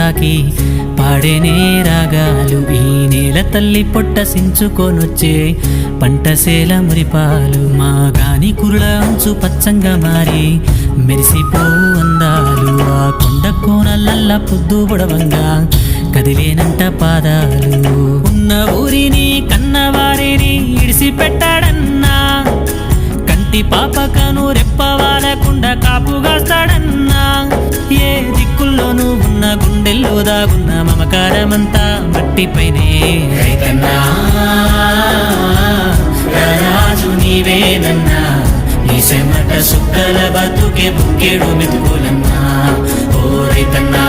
తాకి పాడేనే రాగాలు. ఈ నేల తల్లి పొట్ట సించుకొనొచ్చే పంటసేల మురిపాలు. మా గాని కురుల అంచు పచ్చంగా మారి మెరిసిపోవు అందాలు. ఆ కొండ కోనలల్ల పొద్దు బుడవంగా కదిలేనంట పాదాలు. ఉన్న ఊరిని కన్నవారిని ఇడిసి పెట్టాడన్నా, కంటి పాపకను రెప్పవాలకుండా కాపుగాస్తాడన్నా. ఏ దిక్కుల్లోనూ ఉన్న గుండెల్లో దాగున్న మమకారమంతా మట్టిపైనే. రైతన్నా రాజు నీవేనన్నా, నీ చెమట సుక్కల బతుకే బుక్కెడు మెతుకులన్నా. ఓ రైతన్నా